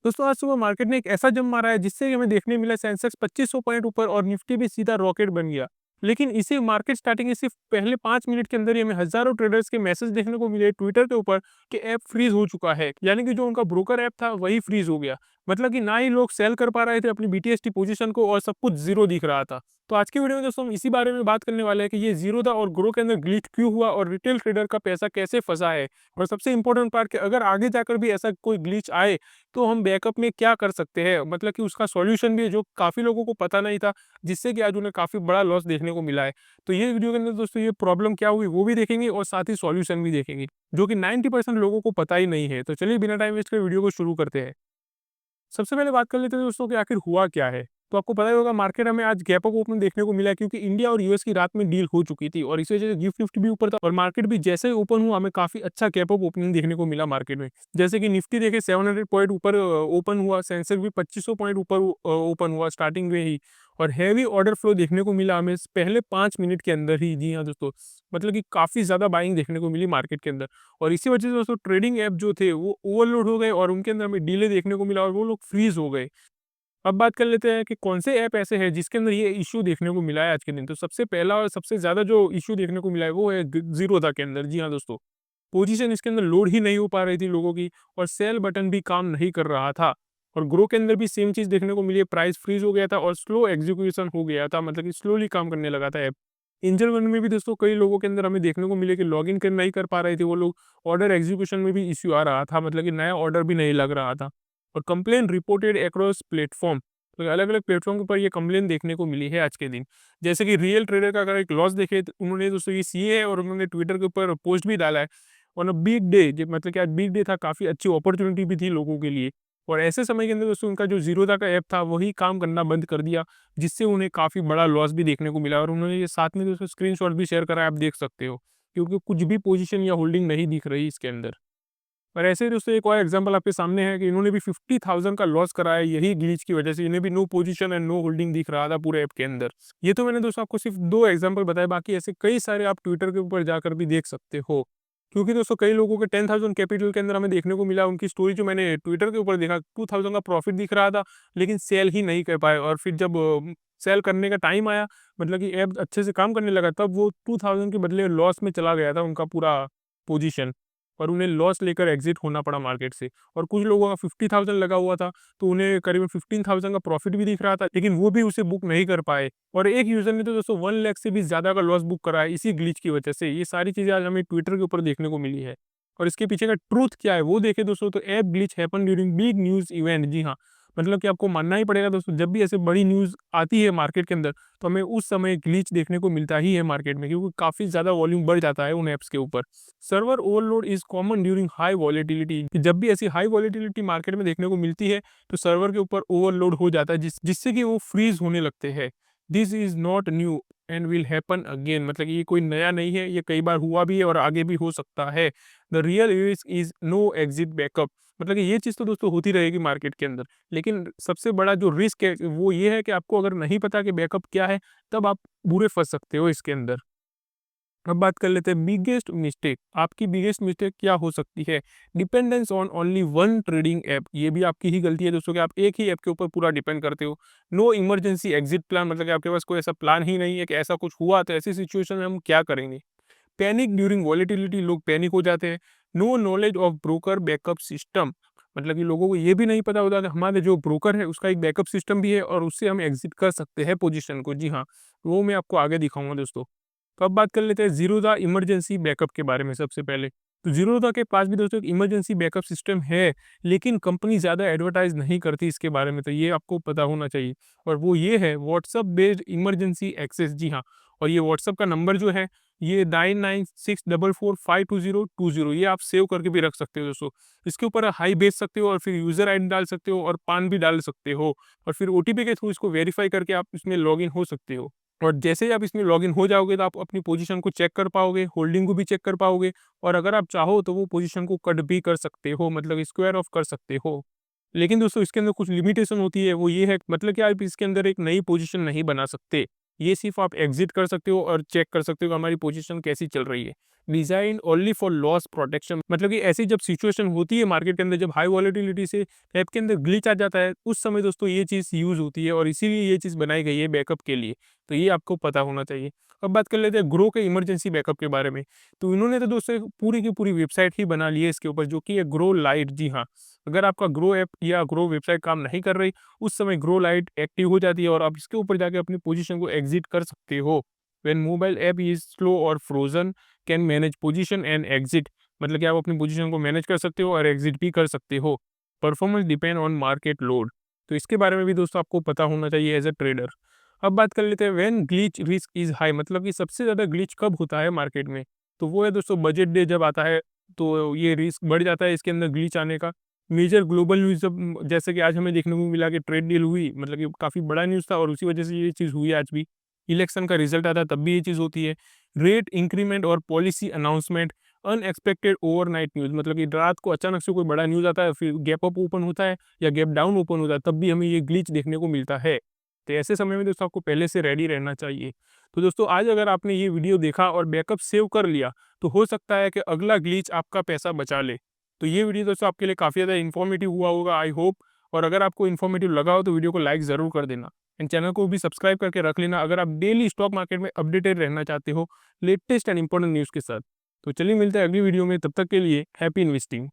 दोस्तों आज सुबह मार्केट ने एक ऐसा जंप मारा है जिससे हमें देखने मिला सेंसेक्स 2500 पॉइंट ऊपर और निफ्टी भी सीधा रॉकेट बन गया। लेकिन इसी मार्केट स्टार्टिंग के सिर्फ पहले 5 मिनट के अंदर ही हमें हजारों ट्रेडर्स के मैसेज देखने को मिले ट्विटर के ऊपर कि ऐप फ्रीज हो चुका है, यानी कि जो उनका ब्रोकर ऐप था वही फ्रीज हो गया। मतलब कि ना ही लोग सेल कर पा रहे थे अपनी बीटीएसटी पोजीशन को और सब कुछ जीरो दिख रहा था। तो आज की वीडियो में दोस्तों हम इसी बारे में बात करने वाले हैं कि ये जीरो था और ग्रो के अंदर ग्लिच क्यों हुआ और रिटेल ट्रेडर का पैसा कैसे फंसा है। और सबसे इंपॉर्टेंट पार्ट कि अगर आगे जाकर भी ऐसा कोई ग्लिच आए तो हम बैकअप में क्या कर सकते हैं, मतलब कि उसका सॉल्यूशन भी है जो काफ़ी लोगों को पता नहीं था, जिससे कि आज उन्हें काफ़ी बड़ा लॉस देखने को मिला है। तो ये वीडियो के अंदर दोस्तों ये प्रॉब्लम क्या हुई वो भी देखेंगे और साथ ही सॉल्यूशन भी देखेंगे, जो कि 90% लोगों को पता ही नहीं है। तो चलिए बिना टाइम वेस्ट करे वीडियो को शुरू करते हैं। सबसे पहले बात कर लेते हैं दोस्तों कि आखिर हुआ क्या है। तो आपको पता ही होगा मार्केट हमें आज गैप अप ओपन देखने को मिला है, क्योंकि इंडिया और यूएस की रात में डील हो चुकी थी और इस वजह से गिफ्ट निफ्टी भी ऊपर था और मार्केट भी जैसे ही ओपन हुआ हमें काफी अच्छा गैप अप ओपनिंग देखने को मिला मार्केट में। जैसे कि निफ्टी देखे 700 पॉइंट ऊपर ओपन हुआ, सेंसेक्स भी 2500 पॉइंट ऊपर ओपन हुआ स्टार्टिंग में ही। और हैवी ऑर्डर फ्लो देखने को मिला हमें पहले 5 मिनट के अंदर ही। जी हाँ दोस्तों, मतलब कि काफी ज्यादा बाइंग देखने को मिली मार्केट के अंदर। और इसी वजह से दोस्तों ट्रेडिंग ऐप जो थे वो ओवरलोड हो गए और उनके अंदर हमें डीले देखने को मिला और वो लोग फ्रीज हो गए। अब बात कर लेते हैं कि कौन से ऐप ऐसे हैं जिसके अंदर ये इश्यू देखने को मिला है आज के दिन। तो सबसे पहला और सबसे ज़्यादा जो इश्यू देखने को मिला है वो है ज़ीरोधा के अंदर। जी हाँ दोस्तों, पोजीशन इसके अंदर लोड ही नहीं हो पा रही थी लोगों की और सेल बटन भी काम नहीं कर रहा था। और ग्रो के अंदर भी सेम चीज़ देखने को मिली है, प्राइस फ्रीज हो गया था और स्लो एग्जीक्यूशन हो गया था, मतलब कि स्लोली काम करने लगा था ऐप। एंजल वन में भी दोस्तों कई लोगों के अंदर हमें देखने को मिले कि लॉगिन कर नहीं कर पा रहे थे वो लोग। ऑर्डर एग्जीक्यूशन में भी इश्यू आ रहा था, मतलब कि नया ऑर्डर भी नहीं लग रहा था। और कंप्लेन रिपोर्टेड अक्रॉस प्लेटफॉर्म, तो अलग-अलग प्लेटफ़ॉर्म के ऊपर ये कंप्लेन देखने को मिली है आज के दिन। जैसे कि रियल ट्रेडर का अगर एक लॉस देखें तो उन्होंने दोस्तों ये सीए है और उन्होंने ट्विटर के ऊपर पोस्ट भी डाला है। ऑन अ बिग डे, ज मतलब कि आज बिग डे था, काफ़ी अच्छी अपॉर्च्युनिटी भी थी लोगों के लिए। और ऐसे समय के अंदर दोस्तों उनका जो ज़ीरोधा का ऐप था वही काम करना बंद कर दिया, जिससे उन्हें काफ़ी बड़ा लॉस भी देखने को मिला। और उन्होंने ये साथ में दोस्तों स्क्रीनशॉट भी शेयर करा है, आप देख सकते हो। क्योंकि कुछ भी पोज़ीशन या होल्डिंग नहीं दिख रही इसके अंदर। और ऐसे ही दोस्तों एक और एग्जांपल आपके सामने है कि इन्होंने भी 50,000 का लॉस करा है यही ग्लिच की वजह से। इन्हें भी no position and no holding दिख रहा था पूरे ऐप के अंदर। ये तो मैंने दोस्तों आपको सिर्फ 2 एग्जांपल बताए, बाकी ऐसे कई सारे आप ट्विटर के ऊपर जाकर भी देख सकते हो। क्योंकि दोस्तों कई लोगों के 10,000 कैपिटल के अंदर हमें देखने को मिला, उनकी स्टोरी जो मैंने ट्विटर के ऊपर देखा 2,000 का प्रॉफिट दिख रहा था, लेकिन सेल ही नहीं कर पाए। और फिर जब सेल करने का टाइम आया, मतलब कि ऐप अच्छे से काम करने लगा, तब वो 2,000 के बदले लॉस में चला गया था उनका पूरा पोजीशन। और उन्हें लॉस लेकर एग्जिट होना पड़ा मार्केट से। और कुछ लोगों का 50,000 लगा हुआ था, तो उन्हें करीबन 15,000 का प्रॉफिट भी दिख रहा था, लेकिन वो भी उसे बुक नहीं कर पाए। और एक यूजर ने तो दोस्तों 1 लाख से भी ज़्यादा का लॉस बुक करा है इसी ग्लिच की वजह से। ये सारी चीज़ें आज हमें ट्विटर के ऊपर देखने को मिली है। और इसके पीछे का ट्रुथ क्या है वो देखें दोस्तों, तो app glitch happen during big news event. जी हाँ, मतलब कि आपको मानना ही पड़ेगा दोस्तों, जब भी ऐसे बड़ी न्यूज़ आती है मार्केट के अंदर, तो हमें उस समय ग्लिच देखने को मिलता ही है मार्केट में, क्योंकि काफ़ी ज़्यादा वॉल्यूम बढ़ जाता है उन ऐप्स के ऊपर। Server overload is common during high volatility, कि जब भी ऐसी हाई वॉलेटिलिटी मार्केट में देखने को मिलती है तो सर्वर के ऊपर ओवरलोड हो जाता है, जिससे कि वो फ्रीज होने लगते हैं। This is not new and will happen again, मतलब कि ये कोई नया नहीं है, ये कई बार हुआ भी है और आगे भी हो सकता है। The real risk is no exit backup, मतलब कि ये चीज़ तो दोस्तों होती रहेगी मार्केट के अंदर, लेकिन सबसे बड़ा जो रिस्क है वो ये है कि आपको अगर नहीं पता कि बैकअप क्या है, तब आप बुरे फंस सकते हो इसके अंदर। अब बात कर लेते हैं बिगेस्ट मिस्टेक। आपकी बिगेस्ट मिस्टेक क्या हो सकती है? Dependence on only one trading app. ये भी आपकी ही गलती है दोस्तों कि आप एक ही ऐप के ऊपर पूरा डिपेंड करते हो। नो इमरजेंसी एग्जिट प्लान, मतलब कि आपके पास कोई ऐसा प्लान ही नहीं है कि ऐसा कुछ हुआ तो ऐसी सिचुएशन में हम क्या करेंगे। पैनिक ड्यूरिंग वॉलेटिलिटी, लोग पैनिक हो जाते हैं। No knowledge of broker backup system, मतलब कि लोगों को ये भी नहीं पता होता कि हमारे जो ब्रोकर है उसका एक बैकअप सिस्टम भी है और उससे हम एग्जिट कर सकते हैं पोजीशन को। जी हाँ, वो मैं आपको आगे दिखाऊंगा दोस्तों। तो अब बात कर लेते हैं ज़ीरोधा इमरजेंसी बैकअप के बारे में सबसे पहले। तो ज़ीरोधा के पास भी दोस्तों एक इमरजेंसी बैकअप सिस्टम है, लेकिन कंपनी ज़्यादा एडवर्टाइज़ नहीं करती इसके बारे में, तो ये आपको पता होना चाहिए। और वो ये है व्हाट्सएप बेस्ड इमरजेंसी एक्सेस। जी हाँ, और ये व्हाट्सएप का नंबर जो है ये 9964452020, ये आप सेव करके भी रख सकते हो दोस्तों। इसके ऊपर हाई भेज सकते हो और फिर यूज़र आईडी डाल सकते हो और पान भी डाल सकते हो, और फिर ओटीपी के थ्रू इसको वेरीफाई करके आप इसमें लॉगिन हो सकते हो। और जैसे ही आप इसमें लॉगिन हो जाओगे तो आप अपनी पोजीशन को चेक कर पाओगे, होल्डिंग को भी चेक कर पाओगे, और अगर आप चाहो तो वो पोजीशन को कट भी कर सकते हो, मतलब स्क्वायर ऑफ कर सकते हो। लेकिन दोस्तों इसके अंदर कुछ लिमिटेशन होती है, वो ये है मतलब कि आप इसके अंदर एक नई पोजीशन नहीं बना सकते। ये सिर्फ आप एग्जिट कर सकते हो और चेक कर सकते हो कि हमारी पोजीशन कैसी चल रही है। Design only for loss protection, मतलब कि ऐसी जब सिचुएशन होती है मार्केट के अंदर, जब हाई वॉलेटिलिटी से ऐप के अंदर ग्लिच आ जाता है, उस समय दोस्तों ये चीज़ यूज़ होती है और इसीलिए ये चीज़ बनाई गई है बैकअप के लिए। तो ये आपको पता होना चाहिए। अब बात कर लेते हैं ग्रो के इमरजेंसी बैकअप के बारे में। तो इन्होंने तो दोस्तों एक पूरी की पूरी वेबसाइट ही बना ली है इसके ऊपर, जो कि है ग्रो लाइट। जी हाँ, अगर आपका ग्रो ऐप या ग्रो वेबसाइट काम नहीं कर रही, उस समय ग्रो लाइट एक्टिव हो जाती है और आप इसके ऊपर जाके अपनी पोजीशन को एग्जिट कर सकते हो। When mobile app is slow और frozen can manage position and exit, मतलब कि आप अपनी पोजीशन को मैनेज कर सकते हो और एग्जिट भी कर सकते हो। Performance depend on market load, तो इसके बारे में भी दोस्तों आपको पता होना चाहिए एज ए ट्रेडर। अब बात कर लेते हैं when glitch risk is high, मतलब कि सबसे ज़्यादा ग्लिच कब होता है मार्केट में, तो वो है दोस्तों बजट डे जब आता है, तो ये रिस्क बढ़ जाता है इसके अंदर ग्लिच आने का। मेजर ग्लोबल न्यूज़ जब, जैसे कि आज हमें देखने को मिला कि ट्रेड डील हुई, मतलब कि काफ़ी बड़ा न्यूज़ था और उसी वजह से ये चीज़ हुई आज भी। इलेक्शन का रिजल्ट आता है तब भी ये चीज़ होती है। रेट इंक्रीमेंट और policy announcement, unexpected overnight news, मतलब कि रात को अचानक से कोई बड़ा न्यूज़ आता है, फिर गैप अप ओपन होता है या गैप डाउन ओपन होता है, तब भी हमें ये ग्लिच देखने को मिलता है। तो ऐसे समय में दोस्तों आपको पहले से रेडी रहना चाहिए। तो दोस्तों आज अगर आपने ये वीडियो देखा और बैकअप सेव कर लिया, तो हो सकता है कि अगला ग्लिच आपका पैसा बचा ले। तो ये वीडियो दोस्तों आपके लिए काफ़ी ज़्यादा इन्फॉर्मेटिव हुआ होगा, आई होप। और अगर आपको इन्फॉर्मेटिव लगा हो तो वीडियो को लाइक ज़रूर कर देना एंड चैनल को भी सब्सक्राइब करके रख लेना, अगर आप डेली स्टॉक मार्केट में अपडेटेड रहना चाहते हो लेटेस्ट एंड इंपॉर्टेंट न्यूज़ के साथ। तो चलिए मिलते हैं अगली वीडियो में, तब तक के लिए हैप्पी इन्वेस्टिंग।